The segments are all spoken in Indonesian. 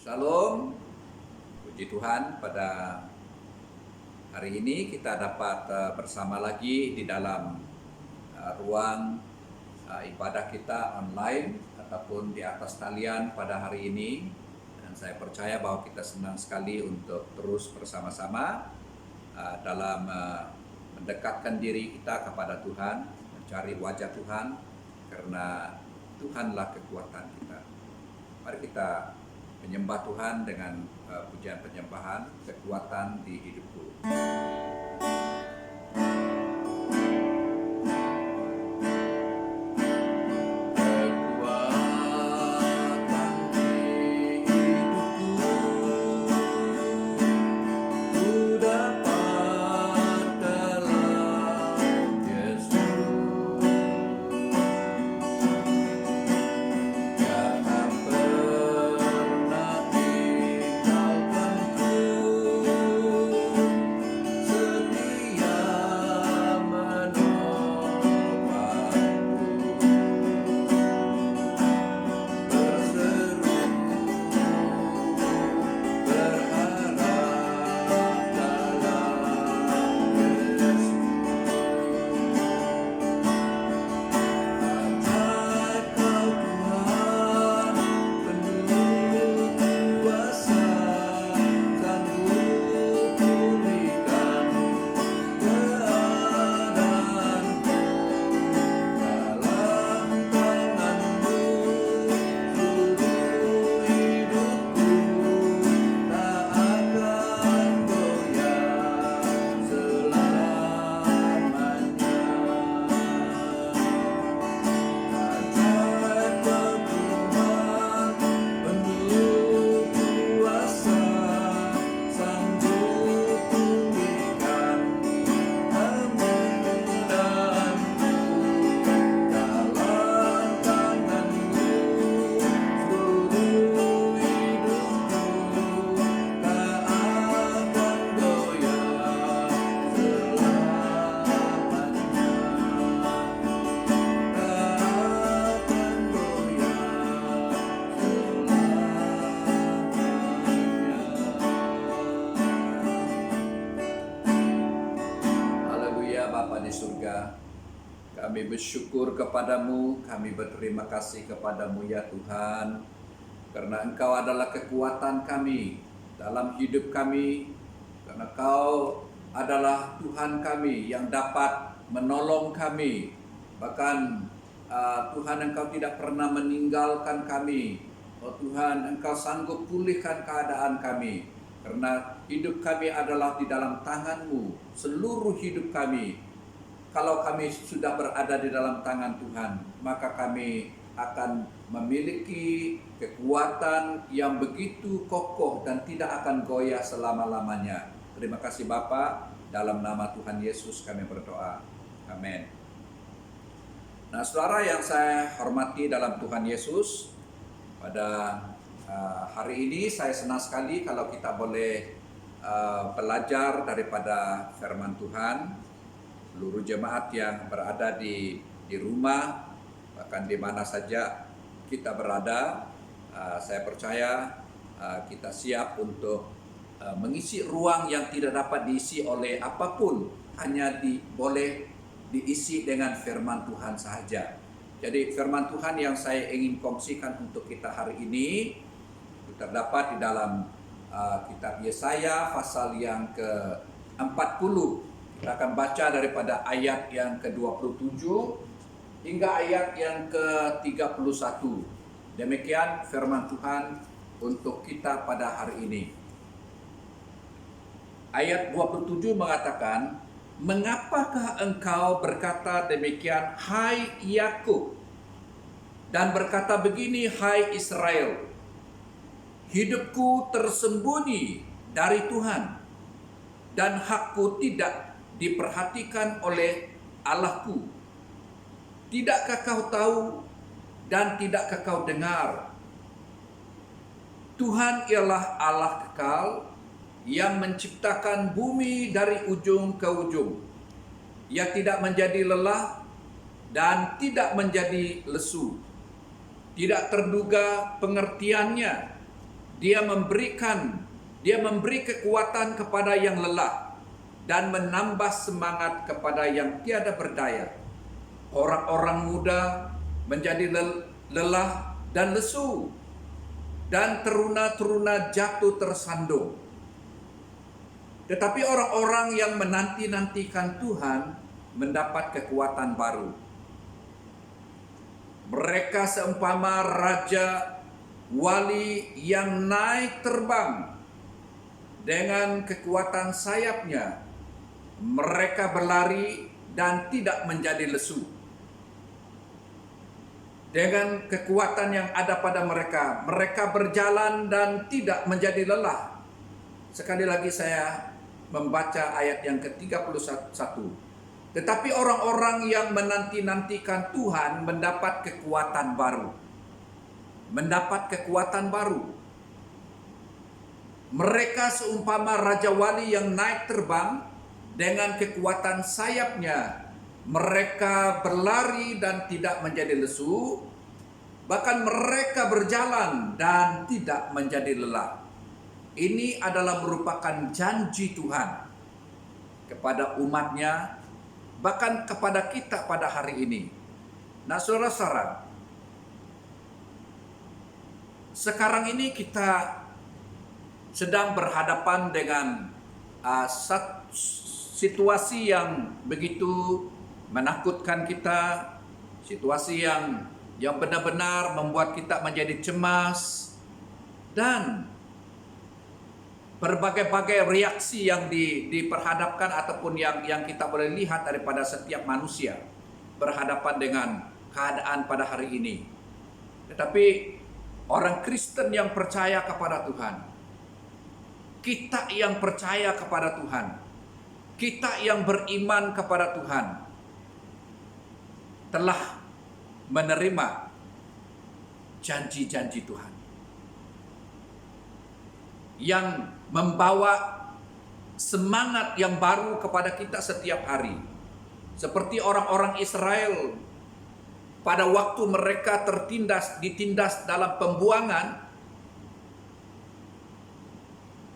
Shalom, puji Tuhan, pada hari ini kita dapat bersama lagi di dalam ruang ibadah kita online ataupun di atas talian pada hari ini. Dan saya percaya bahwa kita senang sekali untuk terus bersama-sama dalam mendekatkan diri kita kepada Tuhan, mencari wajah Tuhan, karena Tuhanlah kekuatan kita. Mari kita menyembah Tuhan dengan pujian penyembahan, kekuatan di hidupku. Kami bersyukur kepadamu, kami berterima kasih kepadamu ya Tuhan, karena Engkau adalah kekuatan kami dalam hidup kami, karena Engkau adalah Tuhan kami yang dapat menolong kami. Bahkan Tuhan, Engkau tidak pernah meninggalkan kami. Oh Tuhan, Engkau sanggup pulihkan keadaan kami, karena hidup kami adalah di dalam tangan-Mu, seluruh hidup kami. Kalau kami sudah berada di dalam tangan Tuhan, maka kami akan memiliki kekuatan yang begitu kokoh dan tidak akan goyah selama-lamanya. Terima kasih Bapa, dalam nama Tuhan Yesus kami berdoa. Amin. Nah, saudara yang saya hormati dalam Tuhan Yesus, pada hari ini saya senang sekali kalau kita boleh belajar daripada firman Tuhan. Seluruh jemaat yang berada di rumah, bahkan di mana saja kita berada, saya percaya kita siap untuk mengisi ruang yang tidak dapat diisi oleh apapun, hanya boleh diisi dengan firman Tuhan saja. Jadi firman Tuhan yang saya ingin kongsikan untuk kita hari ini terdapat di dalam kitab Yesaya pasal yang ke-40. Kita akan baca daripada ayat yang ke-27 hingga ayat yang ke-31. Demikian firman Tuhan untuk kita pada hari ini. Ayat 27 mengatakan, "Mengapakah engkau berkata demikian, hai Yakub, dan berkata begini, hai Israel? Hidupku tersembunyi dari Tuhan, dan hakku tidak diperhatikan oleh Allahku. Tidakkah kau tahu dan tidakkah kau dengar? Tuhan ialah Allah kekal yang menciptakan bumi dari ujung ke ujung. Ia tidak menjadi lelah dan tidak menjadi lesu. Tidak terduga pengertiannya Dia memberi kekuatan kepada yang lelah dan menambah semangat kepada yang tiada berdaya. Orang-orang muda menjadi lelah dan lesu, dan teruna-teruna jatuh tersandung. Tetapi orang-orang yang menanti-nantikan Tuhan mendapat kekuatan baru. Mereka seumpama raja wali yang naik terbang dengan kekuatan sayapnya. Mereka berlari dan tidak menjadi lesu. Dengan kekuatan yang ada pada mereka, mereka berjalan dan tidak menjadi lelah. Sekali lagi saya membaca ayat yang ke-31. Tetapi orang-orang yang menanti-nantikan Tuhan mendapat kekuatan baru. Mendapat kekuatan baru. Mereka seumpama raja wali yang naik terbang dengan kekuatan sayapnya. Mereka berlari dan tidak menjadi lesu, bahkan mereka berjalan dan tidak menjadi lelah. Ini adalah merupakan janji Tuhan kepada umatnya, bahkan kepada kita pada hari ini. Nah, saudara-saudara, sekarang ini kita sedang berhadapan dengan situasi yang begitu menakutkan kita, situasi yang benar-benar membuat kita menjadi cemas, dan berbagai-bagai reaksi yang diperhadapkan ataupun yang kita boleh lihat daripada setiap manusia berhadapan dengan keadaan pada hari ini. Tetapi orang Kristen yang percaya kepada Tuhan, kita yang percaya kepada Tuhan, kita yang beriman kepada Tuhan, telah menerima janji-janji Tuhan yang membawa semangat yang baru kepada kita setiap hari. Seperti orang-orang Israel pada waktu mereka ditindas dalam pembuangan,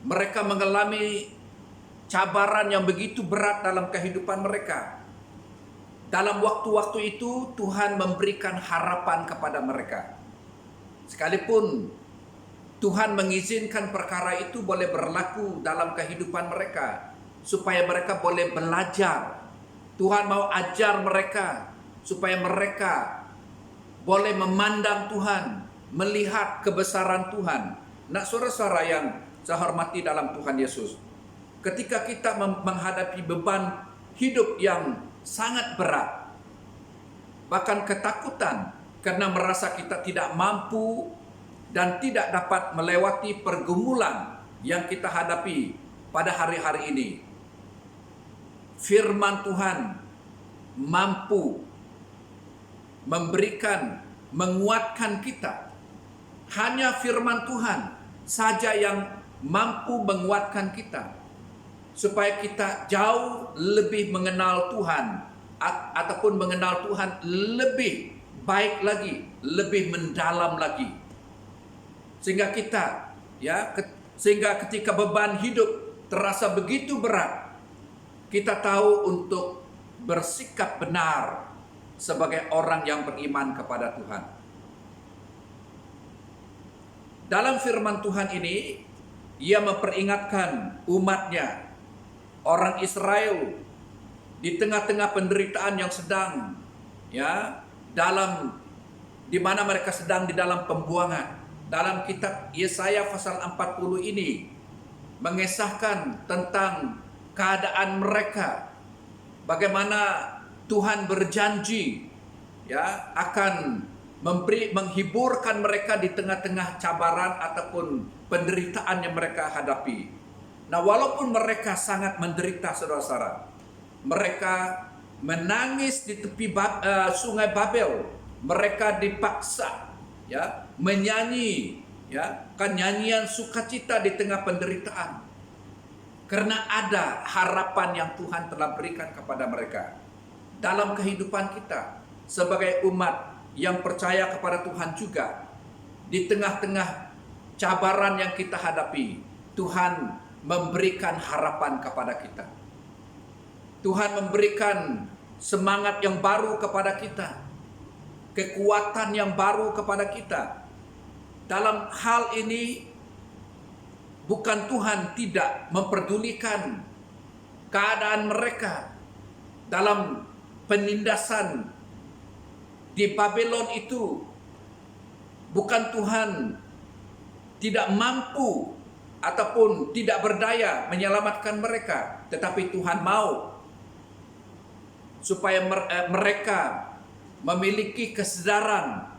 mereka mengalami cabaran yang begitu berat dalam kehidupan mereka. Dalam waktu-waktu itu Tuhan memberikan harapan kepada mereka. Sekalipun Tuhan mengizinkan perkara itu boleh berlaku dalam kehidupan mereka, supaya mereka boleh belajar. Tuhan mau ajar mereka, supaya mereka boleh memandang Tuhan, melihat kebesaran Tuhan. Nah, saudara-saudara yang saya hormati dalam Tuhan Yesus, ketika kita menghadapi beban hidup yang sangat berat, bahkan ketakutan karena merasa kita tidak mampu dan tidak dapat melewati pergumulan yang kita hadapi pada hari-hari ini, firman Tuhan mampu memberikan, menguatkan kita. Hanya firman Tuhan saja yang mampu menguatkan kita, supaya kita jauh lebih mengenal Tuhan, ataupun mengenal Tuhan lebih baik lagi, lebih mendalam lagi. Sehingga ketika beban hidup terasa begitu berat, kita tahu untuk bersikap benar sebagai orang yang beriman kepada Tuhan. Dalam firman Tuhan ini, Ia memperingatkan umatnya, orang Israel, di tengah-tengah penderitaan yang sedang, di mana mereka sedang di dalam pembuangan. Dalam kitab Yesaya pasal 40 ini mengisahkan tentang keadaan mereka, bagaimana Tuhan berjanji akan menghiburkan mereka di tengah-tengah cabaran ataupun penderitaan yang mereka hadapi. Nah, walaupun mereka sangat menderita, saudara-saudara, mereka menangis di tepi sungai Babel, mereka dipaksa menyanyi nyanyian sukacita di tengah penderitaan, karena ada harapan yang Tuhan telah berikan kepada mereka. Dalam kehidupan kita sebagai umat yang percaya kepada Tuhan juga, di tengah-tengah cabaran yang kita hadapi, Tuhan memberikan harapan kepada kita. Tuhan memberikan semangat yang baru kepada kita, kekuatan yang baru kepada kita. Dalam hal ini, bukan Tuhan tidak memperdulikan keadaan mereka dalam penindasan di Babylon itu. Bukan Tuhan tidak mampu ataupun tidak berdaya menyelamatkan mereka, tetapi Tuhan mau supaya mereka memiliki kesadaran,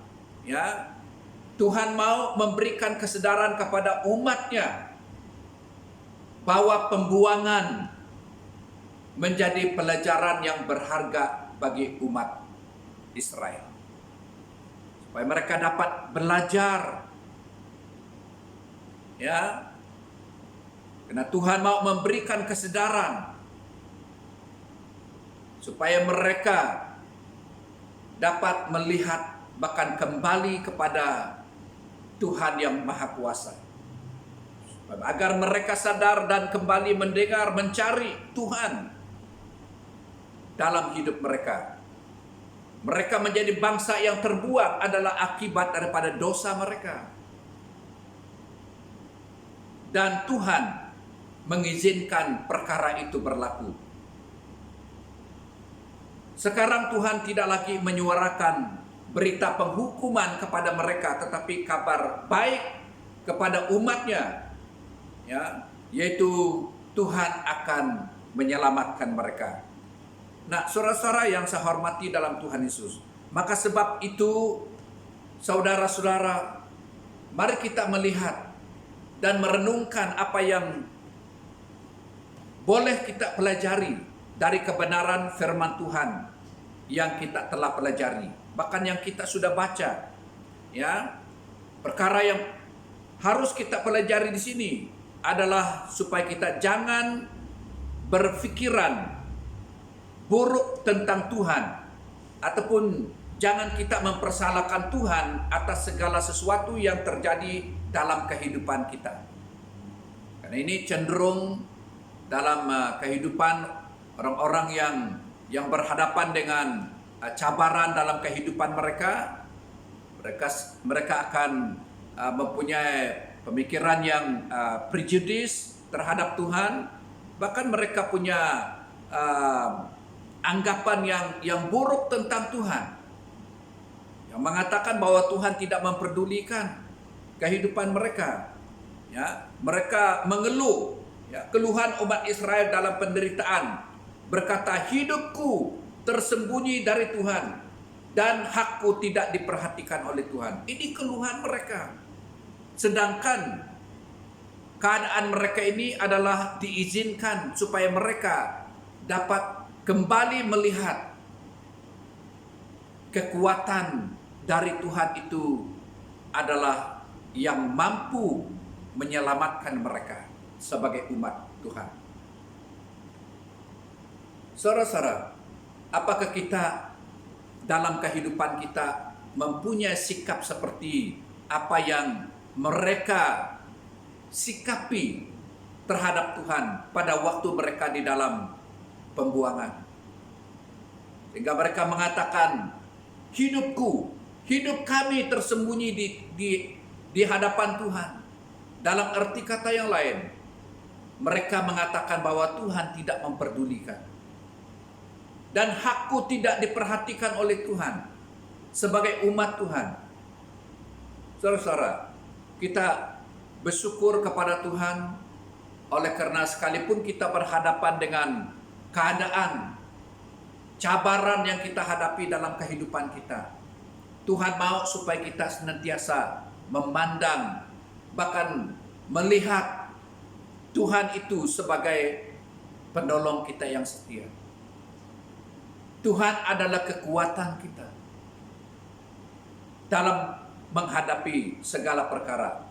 ya. Tuhan mau memberikan kesadaran kepada umatnya bahwa pembuangan menjadi pelajaran yang berharga bagi umat Israel. Supaya mereka dapat belajar, ya. Karena Tuhan mau memberikan kesadaran supaya mereka dapat melihat bahkan kembali kepada Tuhan yang Maha Kuasa. Agar mereka sadar dan kembali mendengar, mencari Tuhan dalam hidup mereka. Mereka menjadi bangsa yang terbuang adalah akibat daripada dosa mereka. Dan Tuhan mengizinkan perkara itu berlaku. Sekarang Tuhan tidak lagi menyuarakan berita penghukuman kepada mereka, tetapi kabar baik kepada umatnya, ya, yaitu Tuhan akan menyelamatkan mereka. Nah, saudara-saudara yang saya hormati dalam Tuhan Yesus, maka sebab itu, saudara-saudara, mari kita melihat dan merenungkan apa yang boleh kita pelajari dari kebenaran firman Tuhan yang kita telah pelajari, bahkan yang kita sudah baca, ya. Perkara yang harus kita pelajari di sini adalah supaya kita jangan berpikiran buruk tentang Tuhan, ataupun jangan kita mempersalahkan Tuhan atas segala sesuatu yang terjadi dalam kehidupan kita. Karena ini cenderung dalam kehidupan orang-orang yang berhadapan dengan cabaran dalam kehidupan mereka akan mempunyai pemikiran yang prejudis terhadap Tuhan, bahkan mereka punya anggapan yang buruk tentang Tuhan, yang mengatakan bahwa Tuhan tidak memperdulikan kehidupan mereka, ya. Mereka mengeluh, ya, keluhan umat Israel dalam penderitaan, berkata, hidupku tersembunyi dari Tuhan dan hakku tidak diperhatikan oleh Tuhan. Ini keluhan mereka. Sedangkan keadaan mereka ini adalah diizinkan supaya mereka dapat kembali melihat kekuatan dari Tuhan itu adalah yang mampu menyelamatkan mereka sebagai umat Tuhan. Saudara-saudara, apakah kita dalam kehidupan kita mempunyai sikap seperti apa yang mereka sikapi terhadap Tuhan pada waktu mereka di dalam pembuangan? Sehingga mereka mengatakan, hidup kami tersembunyi di hadapan Tuhan. Dalam arti kata yang lain, mereka mengatakan bahwa Tuhan tidak memperdulikan. Dan hakku tidak diperhatikan oleh Tuhan sebagai umat Tuhan. Saudara-saudara, kita bersyukur kepada Tuhan oleh karena sekalipun kita berhadapan dengan keadaan, cabaran yang kita hadapi dalam kehidupan kita, Tuhan mau supaya kita senantiasa memandang, bahkan melihat Tuhan itu sebagai penolong kita yang setia. Tuhan adalah kekuatan kita dalam menghadapi segala perkara.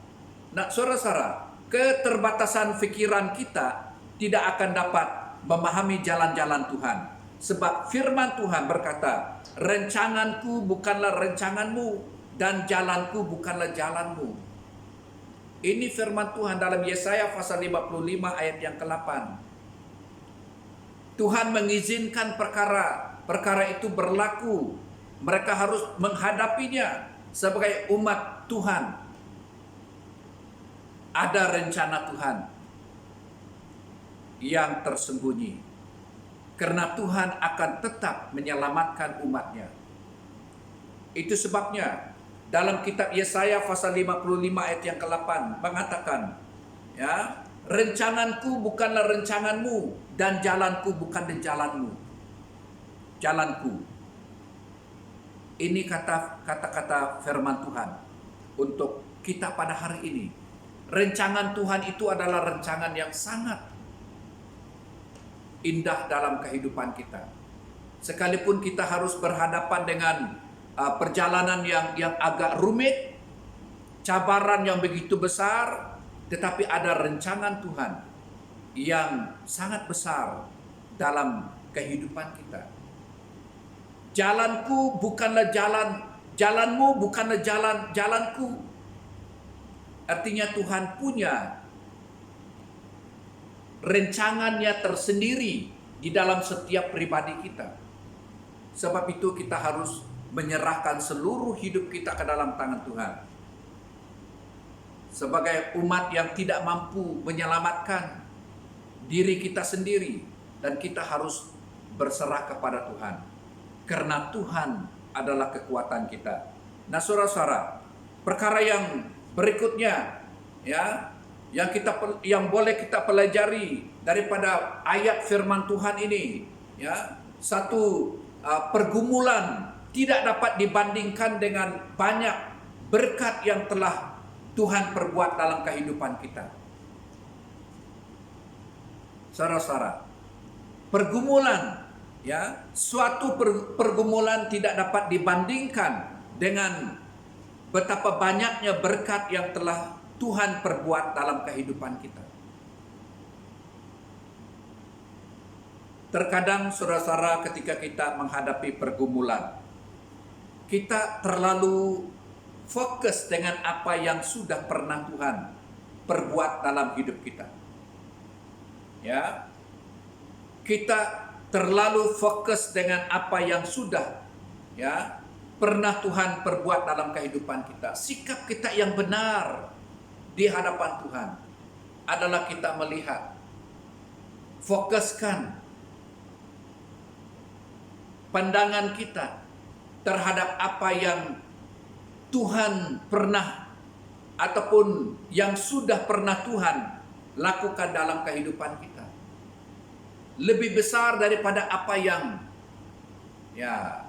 Nah, saudara-saudara, keterbatasan pikiran kita tidak akan dapat memahami jalan-jalan Tuhan. Sebab firman Tuhan berkata, rencanganku bukanlah rencanganmu, dan jalanku bukanlah jalanmu. Ini firman Tuhan dalam Yesaya pasal 55 ayat yang ke-8. Tuhan mengizinkan perkara itu berlaku. Mereka harus menghadapinya sebagai umat Tuhan. Ada rencana Tuhan yang tersembunyi. Karena Tuhan akan tetap menyelamatkan umatnya. Itu sebabnya dalam kitab Yesaya pasal 55 ayat yang ke-8 mengatakan, ya, rencanganku bukanlah rencanganmu dan jalanku bukan jalanmu. Jalanku. Ini kata-kata firman Tuhan untuk kita pada hari ini. Rencangan Tuhan itu adalah rencangan yang sangat indah dalam kehidupan kita. Sekalipun kita harus berhadapan dengan perjalanan yang agak rumit, cabaran yang begitu besar, tetapi ada rencangan Tuhan yang sangat besar dalam kehidupan kita. Jalanku bukanlah jalanmu bukanlah jalanku. Artinya Tuhan punya rencangannya tersendiri di dalam setiap pribadi kita. Sebab itu kita harus menyerahkan seluruh hidup kita ke dalam tangan Tuhan. Sebagai umat yang tidak mampu menyelamatkan diri kita sendiri, dan kita harus berserah kepada Tuhan. Karena Tuhan adalah kekuatan kita. Nah, saudara-saudara, perkara yang berikutnya, ya, yang boleh kita pelajari daripada ayat firman Tuhan ini, ya, satu, pergumulan tidak dapat dibandingkan dengan banyak berkat yang telah Tuhan perbuat dalam kehidupan kita. Saudara-saudara, pergumulan, ya, suatu pergumulan tidak dapat dibandingkan dengan betapa banyaknya berkat yang telah Tuhan perbuat dalam kehidupan kita. Terkadang saudara-saudara, ketika kita menghadapi pergumulan, kita terlalu fokus dengan apa yang sudah pernah Tuhan perbuat dalam hidup kita. Ya. Kita terlalu fokus dengan apa yang sudah, ya, pernah Tuhan perbuat dalam kehidupan kita. Sikap kita yang benar di hadapan Tuhan adalah kita melihat, fokuskan pandangan kita terhadap apa yang Tuhan pernah ataupun yang sudah pernah Tuhan lakukan dalam kehidupan kita. Lebih besar daripada apa yang, ya,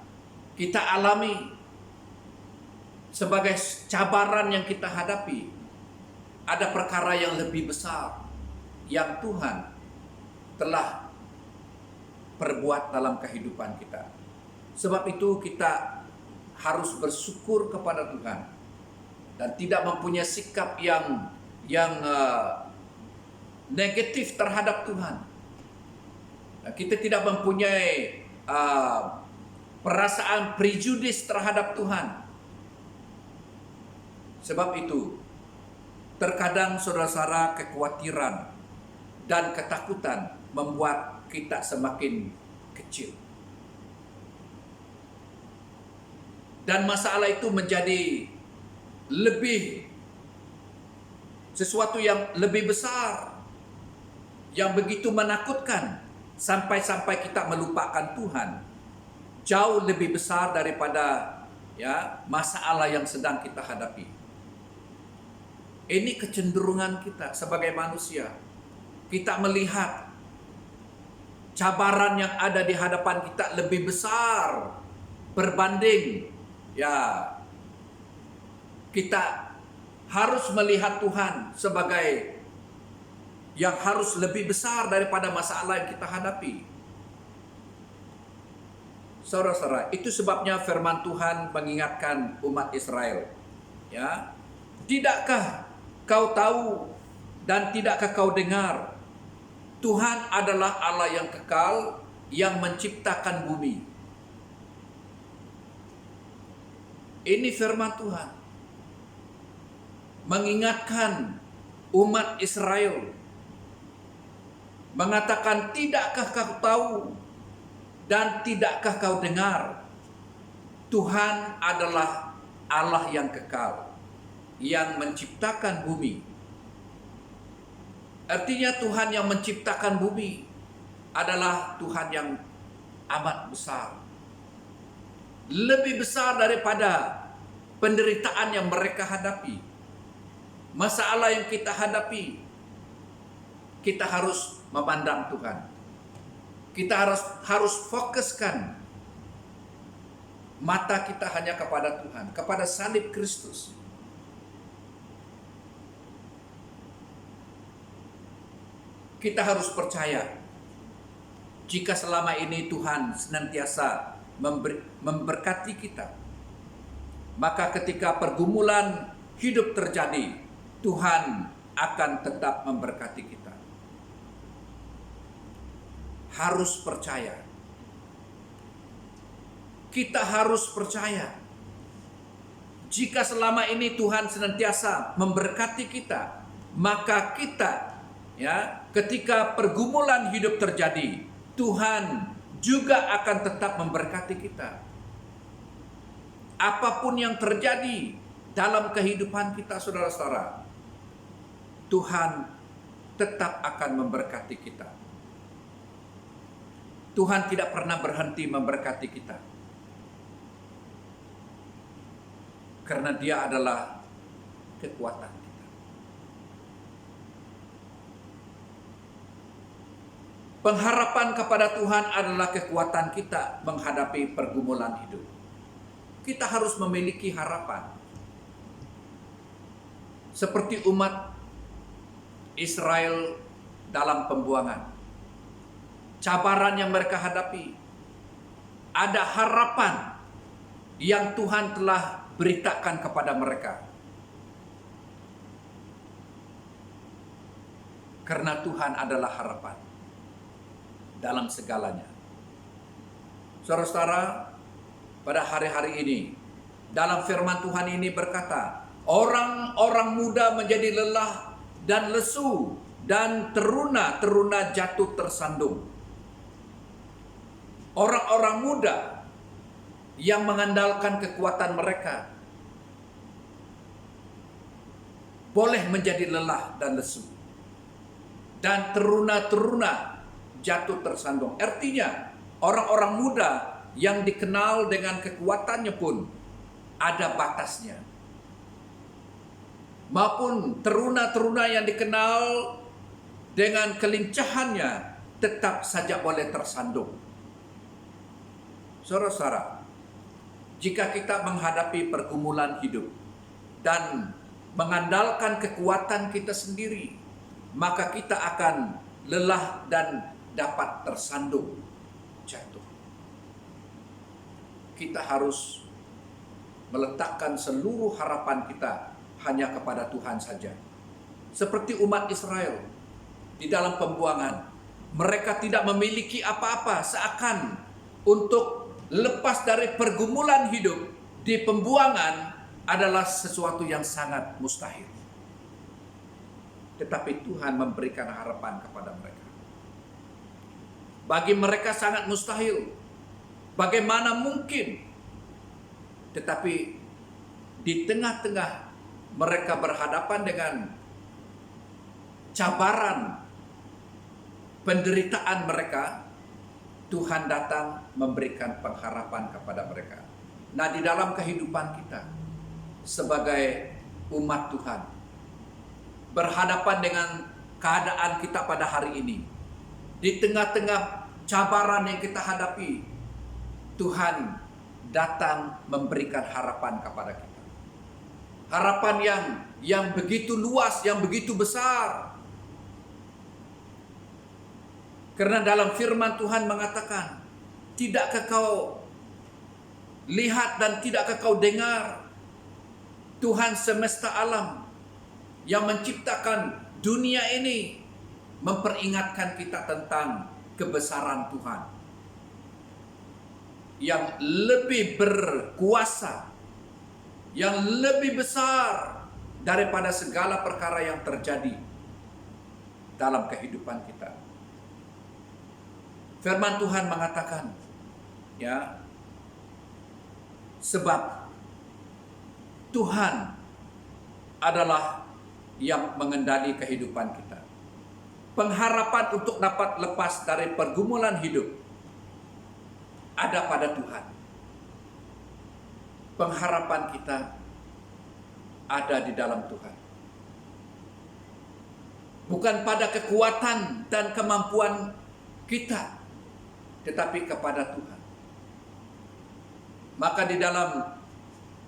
kita alami sebagai cabaran yang kita hadapi. Ada perkara yang lebih besar yang Tuhan telah perbuat dalam kehidupan kita. Sebab itu kita harus bersyukur kepada Tuhan dan tidak mempunyai sikap yang negatif terhadap Tuhan. Kita tidak mempunyai perasaan prejudis terhadap Tuhan. Sebab itu, terkadang saudara-saudara, kekhawatiran dan ketakutan membuat kita semakin kecil. Dan masalah itu menjadi sesuatu yang lebih besar, yang begitu menakutkan, sampai kita melupakan Tuhan. Jauh lebih besar daripada, ya, masalah yang sedang kita hadapi. Ini kecenderungan kita sebagai manusia. Kita melihat cabaran yang ada di hadapan kita lebih besar berbanding, ya, kita harus melihat Tuhan sebagai yang harus lebih besar daripada masalah yang kita hadapi. Saudara-saudara, itu sebabnya firman Tuhan mengingatkan umat Israel, ya, tidakkah kau tahu dan tidakkah kau dengar, Tuhan adalah Allah yang kekal, yang menciptakan bumi. Ini firman Tuhan mengingatkan umat Israel mengatakan, tidakkah kau tahu dan tidakkah kau dengar, Tuhan adalah Allah yang kekal, yang menciptakan bumi. Artinya Tuhan yang menciptakan bumi adalah Tuhan yang amat besar. Lebih besar daripada penderitaan yang mereka hadapi. Masalah yang kita hadapi, kita harus memandang Tuhan. Kita harus fokuskan mata kita hanya kepada Tuhan, kepada salib Kristus. Kita harus percaya jika selama ini Tuhan senantiasa memberkati kita, maka ketika pergumulan hidup terjadi, Tuhan akan tetap memberkati kita. Harus percaya. Kita harus percaya. Jika selama ini Tuhan senantiasa memberkati kita, maka kita, ketika pergumulan hidup terjadi, Tuhan juga akan tetap memberkati kita. Apapun yang terjadi dalam kehidupan kita, saudara-saudara, Tuhan tetap akan memberkati kita. Tuhan tidak pernah berhenti memberkati kita. Karena Dia adalah kekuatan kita. Pengharapan kepada Tuhan adalah kekuatan kita menghadapi pergumulan hidup. Kita harus memiliki harapan. Seperti umat Israel dalam pembuangan. Cabaran yang mereka hadapi. Ada harapan yang Tuhan telah beritakan kepada mereka. Karena Tuhan adalah harapan dalam segalanya. Saudara-saudara, pada hari-hari ini, dalam firman Tuhan ini berkata, orang-orang muda menjadi lelah dan lesu, dan teruna-teruna jatuh tersandung. Orang-orang muda yang mengandalkan kekuatan mereka boleh menjadi lelah dan lesu, dan teruna-teruna jatuh tersandung. Artinya orang-orang muda yang dikenal dengan kekuatannya pun ada batasnya. Maupun teruna-teruna yang dikenal dengan kelincahannya tetap saja boleh tersandung. Saudara-saudara, jika kita menghadapi pergumulan hidup dan mengandalkan kekuatan kita sendiri, maka kita akan lelah dan dapat tersandung, jatuh. Kita harus meletakkan seluruh harapan kita hanya kepada Tuhan saja. Seperti umat Israel di dalam pembuangan, mereka tidak memiliki apa-apa, seakan untuk lepas dari pergumulan hidup di pembuangan adalah sesuatu yang sangat mustahil. Tetapi Tuhan memberikan harapan kepada mereka. Bagi mereka sangat mustahil. Bagaimana mungkin? Tetapi di tengah-tengah mereka berhadapan dengan cabaran penderitaan mereka, Tuhan datang memberikan pengharapan kepada mereka. Nah, di dalam kehidupan kita sebagai umat Tuhan, berhadapan dengan keadaan kita pada hari ini, di tengah-tengah cabaran yang kita hadapi, Tuhan datang memberikan harapan kepada kita. Harapan yang begitu luas, yang begitu besar. Karena dalam firman Tuhan mengatakan, tidakkah kau lihat dan tidakkah kau dengar Tuhan semesta alam yang menciptakan dunia ini memperingatkan kita tentang kebesaran Tuhan yang lebih berkuasa, yang lebih besar daripada segala perkara yang terjadi dalam kehidupan kita. Firman Tuhan mengatakan, ya, sebab Tuhan adalah yang mengendali kehidupan kita. Pengharapan untuk dapat lepas dari pergumulan hidup ada pada Tuhan. Pengharapan kita ada di dalam Tuhan. Bukan pada kekuatan dan kemampuan kita, tetapi kepada Tuhan. Maka di dalam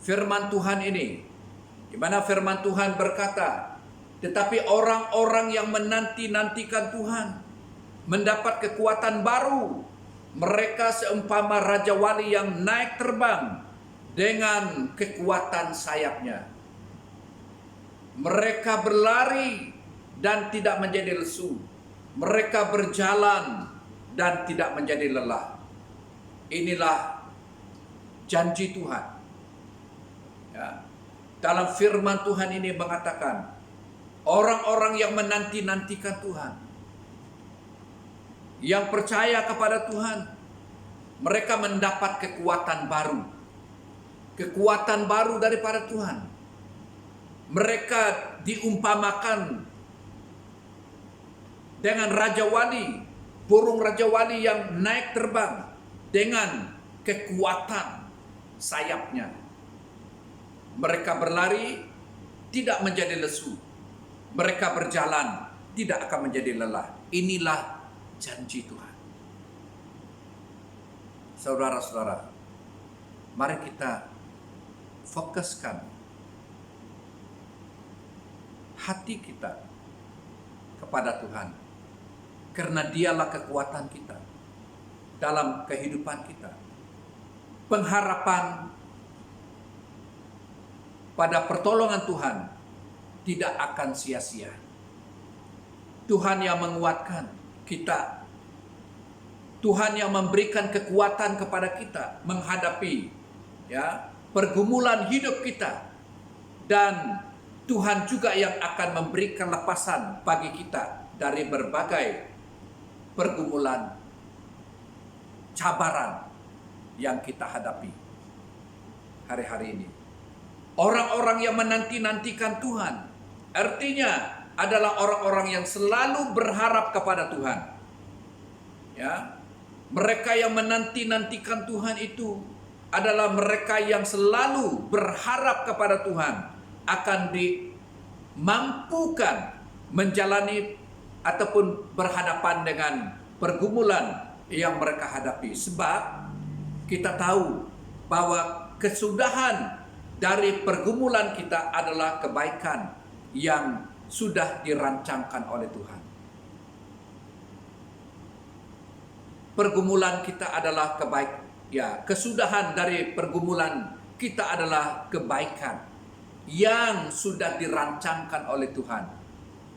firman Tuhan ini, di mana firman Tuhan berkata, tetapi orang-orang yang menanti-nantikan Tuhan mendapat kekuatan baru. Mereka seumpama Raja Wali yang naik terbang dengan kekuatan sayapnya. Mereka berlari dan tidak menjadi lesu. Mereka berjalan dan tidak menjadi lelah. Inilah janji Tuhan. Ya. Dalam firman Tuhan ini mengatakan, orang-orang yang menanti-nantikan Tuhan, yang percaya kepada Tuhan, mereka mendapat kekuatan baru. Kekuatan baru daripada Tuhan. Mereka diumpamakan dengan Raja Wali, burung Raja Wali yang naik terbang dengan kekuatan sayapnya. Mereka berlari, tidak menjadi lesu. Mereka berjalan, tidak akan menjadi lelah. Inilah janji Tuhan. Saudara-saudara, mari kita fokuskan hati kita kepada Tuhan. Karena dialah kekuatan kita dalam kehidupan kita. Pengharapan pada pertolongan Tuhan tidak akan sia-sia. Tuhan yang menguatkan kita. Tuhan yang memberikan kekuatan kepada kita menghadapi, ya, pergumulan hidup kita. Dan Tuhan juga yang akan memberikan lepasan bagi kita dari berbagai pergumulan, cabaran yang kita hadapi hari-hari ini. Orang-orang yang menanti-nantikan Tuhan, artinya adalah orang-orang yang selalu berharap kepada Tuhan. Ya, mereka yang menanti-nantikan Tuhan itu adalah mereka yang selalu berharap kepada Tuhan akan dimampukan menjalani ataupun berhadapan dengan pergumulan yang mereka hadapi. Sebab kita tahu bahwa kesudahan dari pergumulan kita adalah kebaikan yang sudah dirancangkan oleh Tuhan. Pergumulan kita adalah kesudahan dari pergumulan kita adalah kebaikan yang sudah dirancangkan oleh Tuhan.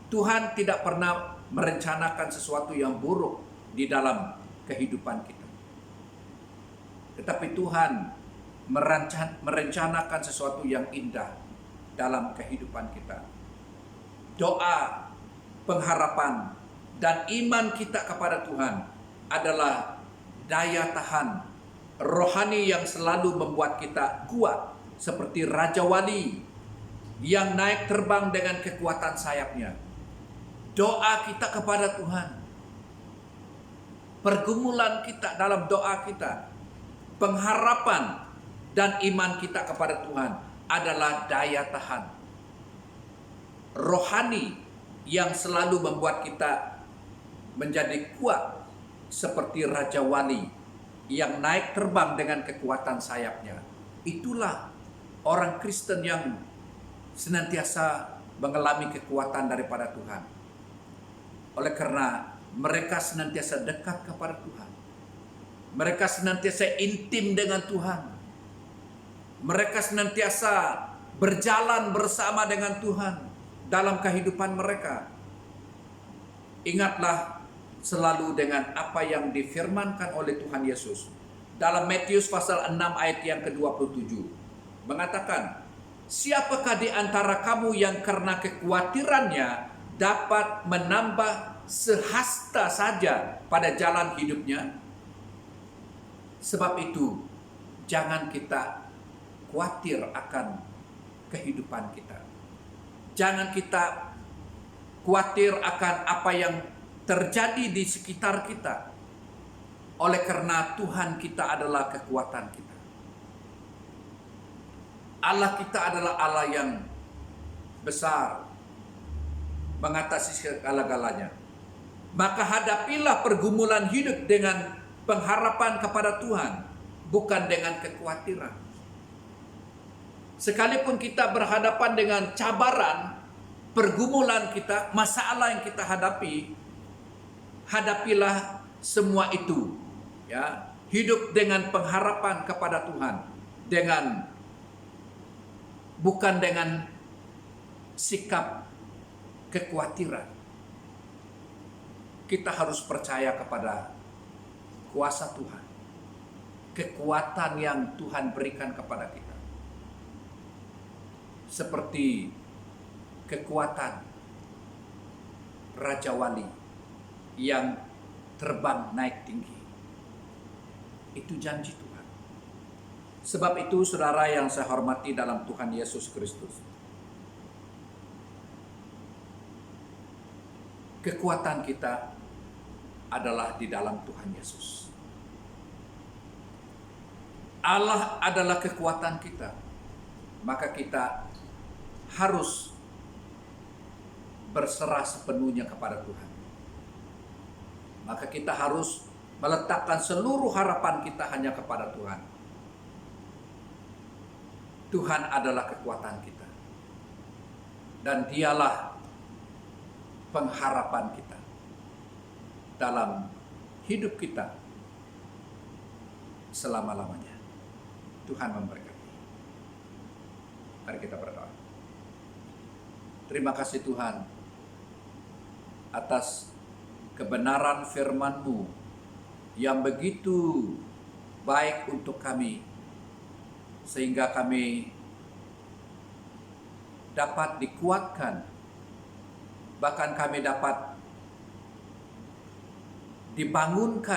Tuhan tidak pernah merencanakan sesuatu yang buruk di dalam kehidupan kita. Tetapi Tuhan merencanakan sesuatu yang indah dalam kehidupan kita. Doa, pengharapan, dan iman kita kepada Tuhan adalah daya tahan rohani yang selalu membuat kita kuat seperti Raja Wali yang naik terbang dengan kekuatan sayapnya. Doa kita kepada Tuhan, pergumulan kita dalam doa kita, pengharapan dan iman kita kepada Tuhan adalah daya tahan rohani yang selalu membuat kita menjadi kuat seperti Raja Wali yang naik terbang dengan kekuatan sayapnya. Itulah orang Kristen yang senantiasa mengalami kekuatan daripada Tuhan. Oleh karena mereka senantiasa dekat kepada Tuhan. Mereka senantiasa intim dengan Tuhan. Mereka senantiasa berjalan bersama dengan Tuhan dalam kehidupan mereka. Ingatlah selalu dengan apa yang difirmankan oleh Tuhan Yesus dalam Matius pasal 6 ayat yang ke-27. Mengatakan, siapakah di antara kamu yang karena kekhawatirannya dapat menambah sehasta saja pada jalan hidupnya? Sebab itu, jangan kita khawatir akan kehidupan kita. Jangan kita khawatir akan apa yang terjadi di sekitar kita. Oleh karena Tuhan kita adalah kekuatan kita. Allah kita adalah Allah yang besar, mengatasi segala-galanya. Maka hadapilah pergumulan hidup dengan pengharapan kepada Tuhan, bukan dengan kekhawatiran. Sekalipun kita berhadapan dengan cabaran, pergumulan kita, masalah yang kita hadapi, hadapilah semua itu. Ya, hidup dengan pengharapan kepada Tuhan, bukan dengan sikap kekhawatiran. Kita harus percaya kepada kuasa Tuhan, kekuatan yang Tuhan berikan kepada kita. Seperti kekuatan Raja Wali yang terbang naik tinggi. Itu janji Tuhan. Sebab itu saudara yang saya hormati dalam Tuhan Yesus Kristus, kekuatan kita adalah di dalam Tuhan Yesus. Allah adalah kekuatan kita. Maka kita harus berserah sepenuhnya kepada Tuhan. Maka kita harus meletakkan seluruh harapan kita hanya kepada Tuhan. Tuhan adalah kekuatan kita. Dan Dialah pengharapan kita dalam hidup kita selama-lamanya. Tuhan memberkati. Mari kita berdoa. Terima kasih Tuhan atas kebenaran firman-Mu yang begitu baik untuk kami, sehingga kami dapat dikuatkan, bahkan kami dapat dibangunkan